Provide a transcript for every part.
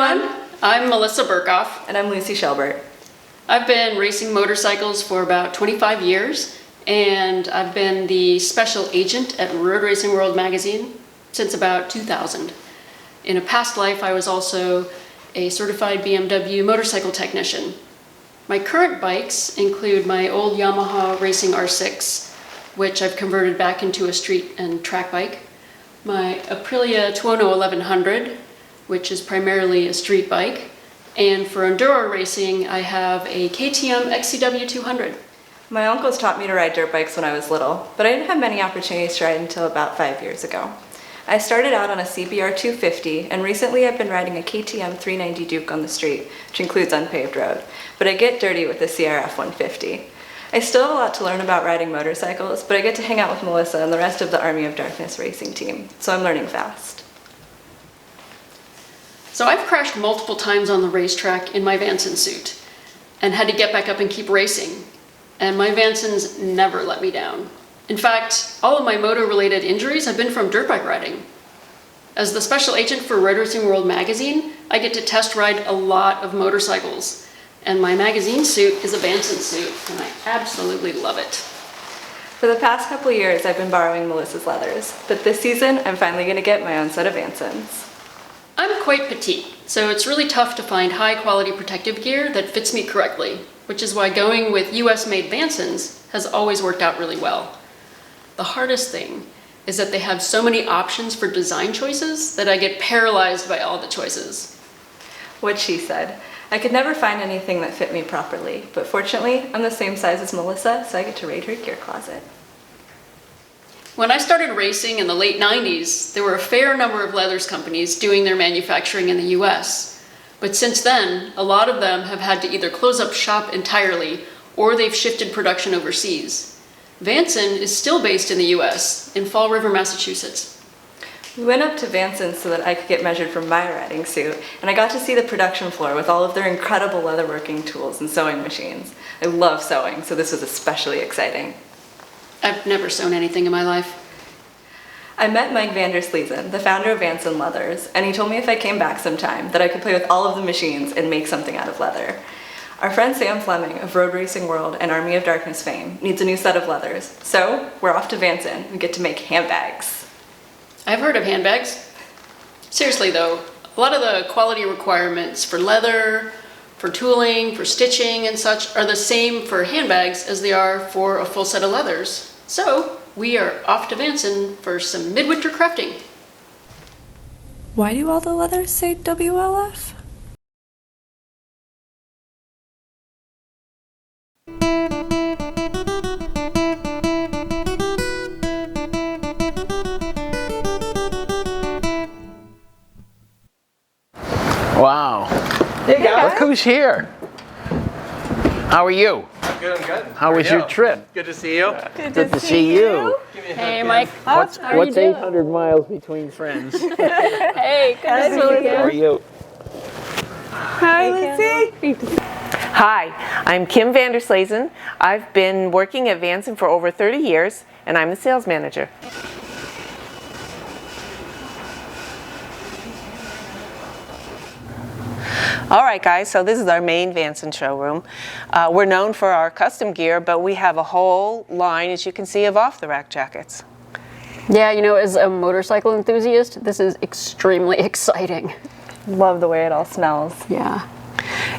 everyone. I'm Melissa Burkhoff. And I'm Lucy Shelbert. I've been racing motorcycles for about 25 years, and I've been the special agent at Road Racing World magazine since about 2000. In a past life, I was also a certified BMW motorcycle technician. My current bikes include my old Yamaha Racing R6, which I've converted back into a street and track bike, my Aprilia Tuono 1100, which is primarily a street bike, and for enduro racing, I have a KTM XCW 200. My uncles taught me to ride dirt bikes when I was little, but I didn't have many opportunities to ride until about 5 years ago. I started out on a CBR 250, and recently I've been riding a KTM 390 Duke on the street, which includes unpaved road, but I get dirty with the CRF 150. I still have a lot to learn about riding motorcycles, but I get to hang out with Melissa and the rest of the Army of Darkness racing team, so I'm learning fast. So I've crashed multiple times on the racetrack in my Vanson suit and had to get back up and keep racing. And my Vansons never let me down. In fact, all of my moto-related injuries have been from dirt bike riding. As the special agent for Road Racing World magazine, I get to test ride a lot of motorcycles. And my magazine suit is a Vanson suit, and I absolutely love it. For the past couple years, I've been borrowing Melissa's leathers, but this season, I'm finally going to get my own set of Vansons. I'm quite petite, so it's really tough to find high-quality protective gear that fits me correctly, which is why going with US-made Vansons has always worked out really well. The hardest thing is that they have so many options for design choices that I get paralyzed by all the choices. What she said. I could never find anything that fit me properly, but fortunately, I'm the same size as Melissa, so I get to raid her gear closet. When I started racing in the late 90s, there were a fair number of leathers companies doing their manufacturing in the US. But since then, a lot of them have had to either close up shop entirely or they've shifted production overseas. Vanson is still based in the US, in Fall River, Massachusetts. We went up to Vanson's so that I could get measured for my riding suit, and I got to see the production floor with all of their incredible leatherworking tools and sewing machines. I love sewing, so this was especially exciting. I've never sewn anything in my life. I met Mike Vandersleezen, the founder of Vanson Leathers, and he told me if I came back sometime that I could play with all of the machines and make something out of leather. Our friend Sam Fleming of Road Racing World and Army of Darkness fame needs a new set of leathers, so we're off to Vanson. We get to make handbags. I've heard of handbags. Seriously though, a lot of the quality requirements for leather, for tooling, for stitching and such are the same for handbags as they are for a full set of leathers. So we are off to Vanson for some midwinter crafting. Why do all the leathers say WLF? Wow. Hey guys. Look who's here. How are you? Good, I'm good. How was your trip? Good to see you. Good to see you. Hey Mike. What's 800 miles between friends? Hey, good to see you. How are you? Hi, Lucy. Hi, I'm Kim Vandersleezen. I've been working at Vanson for over 30 years, and I'm the sales manager. All right, guys, so this is our main Vanson showroom. We're known for our custom gear, but we have a whole line, as you can see, of off-the-rack jackets. Yeah, you know, as a motorcycle enthusiast, this is extremely exciting. Love the way it all smells. Yeah.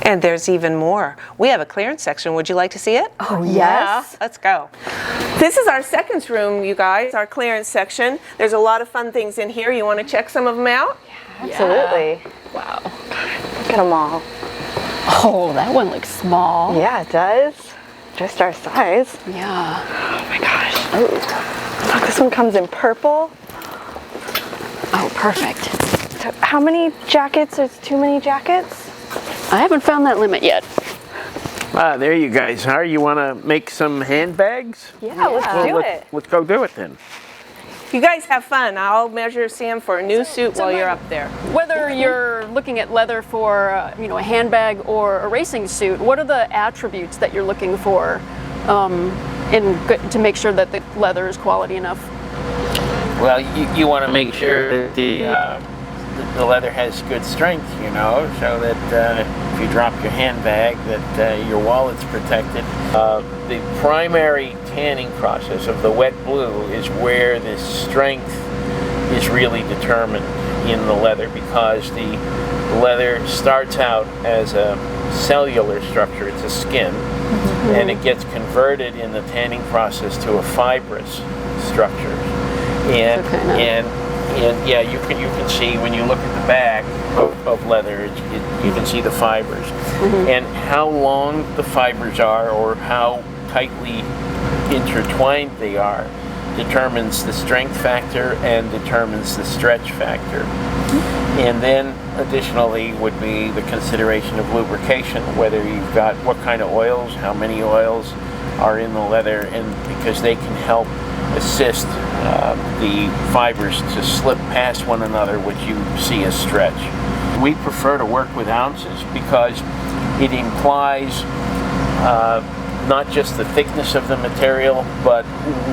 And there's even more. We have a clearance section. Would you like to see it? Oh, yes. Let's go. This is our seconds room, you guys, our clearance section. There's a lot of fun things in here. You want to check some of them out? Absolutely. Wow. Look at them all. Oh, that one looks small. Yeah, it does. Just our size. Yeah. Oh my gosh. Oh. Look, this one comes in purple. Oh, perfect. So how many jackets? There's too many jackets? I haven't found that limit yet. There you guys are. You want to make some handbags? Yeah, let's do it. Let's go do it then. You guys have fun. I'll measure Sam for a new suit while you're up there. Whether you're looking at leather for a handbag or a racing suit, what are the attributes that you're looking for to make sure that the leather is quality enough? Well, you want to make sure that the leather has good strength, you know, so that if you drop your handbag, that your wallet's protected. The primary tanning process of the wet blue is where the strength is really determined in the leather, because the leather starts out as a cellular structure, it's a skin, and it gets converted in the tanning process to a fibrous structure. And yeah, you can see when you look at the back of leather, you can see the fibers. And how long the fibers are, or how tightly intertwined they are, determines the strength factor and determines the stretch factor. And then additionally would be the consideration of lubrication, whether you've got what kind of oils, how many oils are in the leather, and because they can help assist the fibers to slip past one another, which you see as stretch. We prefer to work with ounces because it implies not just the thickness of the material, but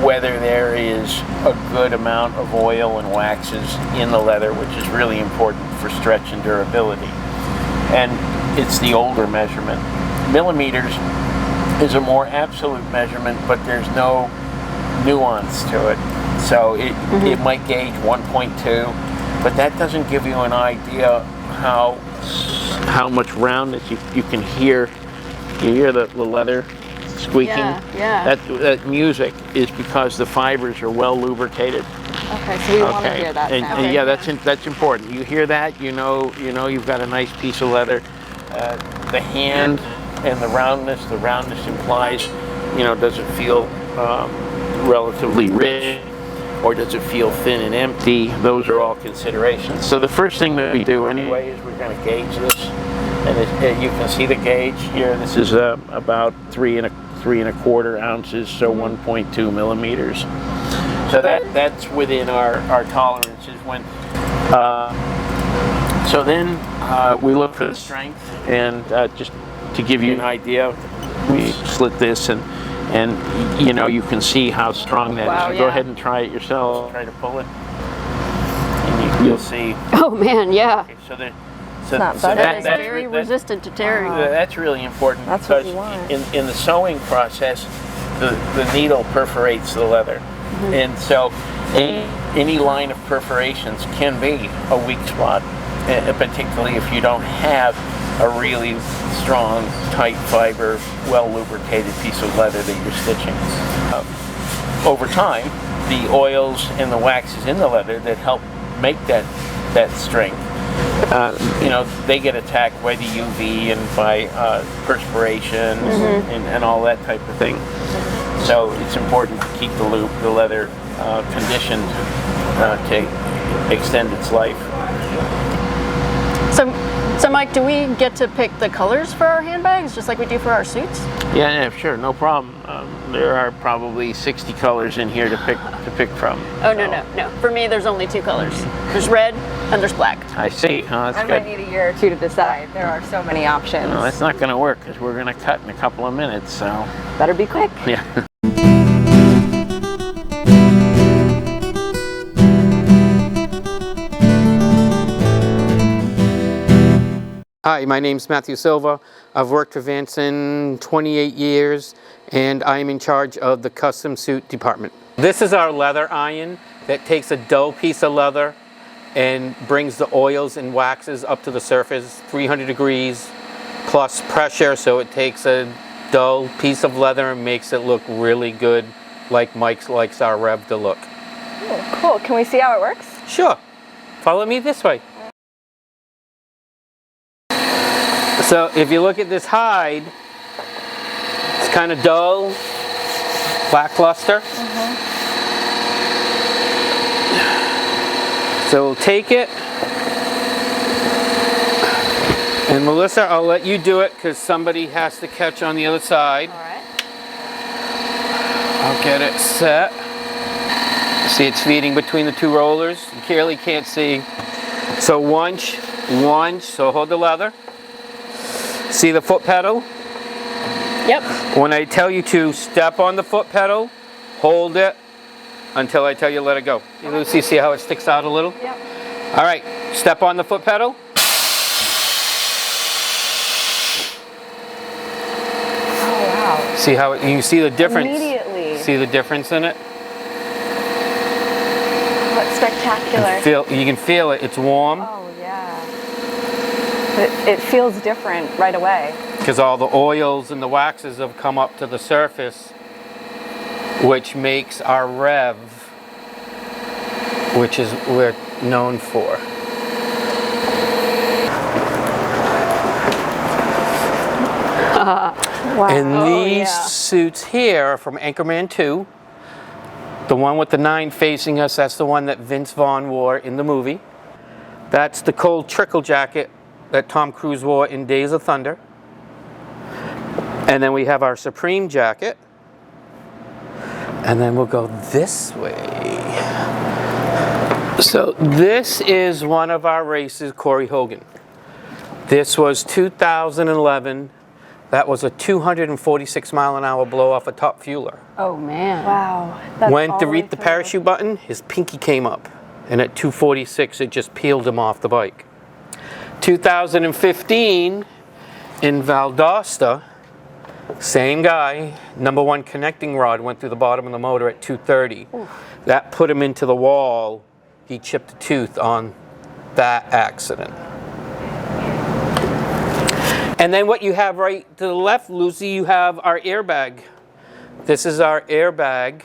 whether there is a good amount of oil and waxes in the leather, which is really important for stretch and durability. And it's the older measurement. Millimeters is a more absolute measurement, but there's no nuance to it. So it might gauge 1.2, but that doesn't give you an idea how much roundness you can hear. You hear the leather squeaking. Yeah. That music is because the fibers are well lubricated. Okay, so we want to hear that And sound. yeah, that's important. You hear that, you know you've got a nice piece of leather. The hand and the roundness implies, does it feel relatively rich, or does it feel thin and empty? Those are all considerations. So the first thing that we do anyway is we're going to gauge this, and you can see the gauge here. This is about 3.25 ounces, so 1.2 millimeters. So that's within our tolerances. So then we look for the strength, and just to give you an idea, we slit this, and you can see how strong that is. So go ahead and try it yourself. Try to pull it, and you'll see. Oh man, yeah. Okay, so That is very resistant to tearing. That's really important. That's because what you want. in the sewing process, the needle perforates the leather, and so any line of perforations can be a weak spot, particularly if you don't have a really strong, tight fiber, well lubricated piece of leather that you're stitching. Over time, the oils and the waxes in the leather that help make that strength, they get attacked by the UV and by perspiration and all that type of thing. So it's important to keep the leather conditioned to extend its life. So Mike, do we get to pick the colors for our handbags, just like we do for our suits? Yeah, sure, no problem. There are probably 60 colors in here to pick from. Oh, no. For me, there's only 2 colors. There's red and there's black. I see. Oh, that's I good. might need a year or two to decide. There are so many options. No, that's not going to work because we're going to cut in a couple of minutes. So Better be quick. yeah. Hi, my name's Matthew Silva. I've worked for Vanson 28 years, and I am in charge of the custom suit department. This is our leather iron that takes a dull piece of leather and brings the oils and waxes up to the surface, 300 degrees plus pressure, so it takes a dull piece of leather and makes it look really good, like Mike likes our Rev to look. Oh, cool. Can we see how it works? Sure. Follow me this way. So if you look at this hide, it's kind of dull, lackluster. So we'll take it, and Melissa, I'll let you do it because somebody has to catch on the other side. All right. I'll get it set. See, it's feeding between the 2 rollers. You clearly can't see. So once, so hold the leather. See the foot pedal? Yep. When I tell you to step on the foot pedal, hold it until I tell you let it go. You Lucy, see how it sticks out a little? Yep. All right, Step on the foot pedal. Oh, wow. See how you see the difference? Immediately. See the difference in it? What spectacular. You can feel it. It's warm Oh, yeah. It feels different right away. because all the oils and the waxes have come up to the surface, which makes our rev, which is we're known for. Wow. And these suits here are from Anchorman 2. The one with the 9 facing us, that's the one that Vince Vaughn wore in the movie. That's the cold trickle jacket that Tom Cruise wore in Days of Thunder. And then we have our Supreme jacket. And then we'll go this way. So this is one of our races, Corey Hogan. This was 2011. That was a 246 mile an hour blow off a top fueler. Oh, man. Wow. That's Went all to the way reach the through. parachute button, his pinky came up. And at 246, it just peeled him off the bike. 2015, in Valdosta, same guy, #1 connecting rod went through the bottom of the motor at 230. That put him into the wall. He chipped a tooth on that accident. And then what you have right to the left, Lucy, you have our airbag. This is our airbag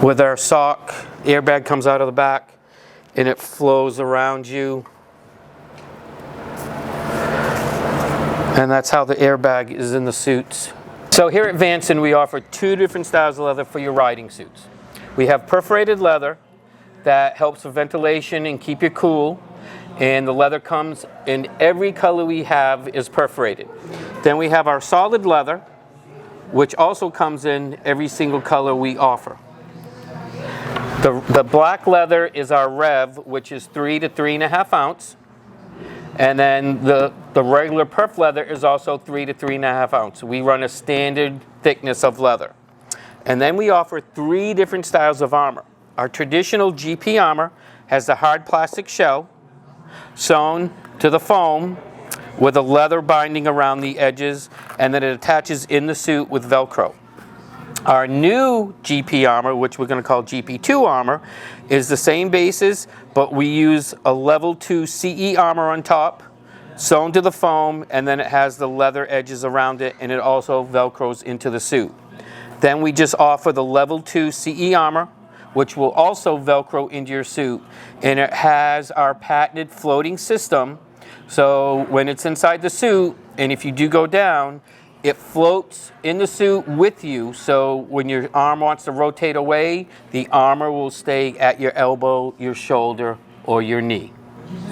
with our sock. The airbag comes out of the back and it flows around you. And that's how the airbag is in the suits. So here at Vanson, we offer 2 different styles of leather for your riding suits. We have perforated leather that helps with ventilation and keep you cool. And the leather comes in every color we have is perforated. Then we have our solid leather, which also comes in every single color we offer. The black leather is our Rev, which is 3 to 3.5 ounce. And then the regular perf leather is also 3 to 3.5 ounce. We run a standard thickness of leather. And then we offer 3 different styles of armor. Our traditional GP armor has the hard plastic shell sewn to the foam with a leather binding around the edges, and then it attaches in the suit with Velcro. Our new GP armor, which we're going to call GP2 armor, is the same basis, but we use a level 2 CE armor on top, sewn to the foam, and then it has the leather edges around it, and it also Velcros into the suit. Then we just offer the level 2 CE armor, which will also Velcro into your suit, and it has our patented floating system. So when it's inside the suit, and if you do go down, it floats in the suit with you, so when your arm wants to rotate away, the armor will stay at your elbow, your shoulder, or your knee.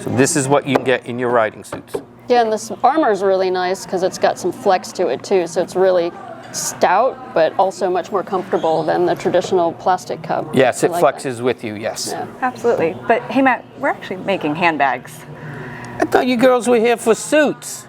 So this is what you can get in your riding suits. Yeah, and this armor is really nice because it's got some flex to it too, so it's really stout, but also much more comfortable than the traditional plastic cup. Yes, I it like flexes with you, yes. Yeah. Absolutely. But hey, Matt, we're actually making handbags. I thought you girls were here for suits.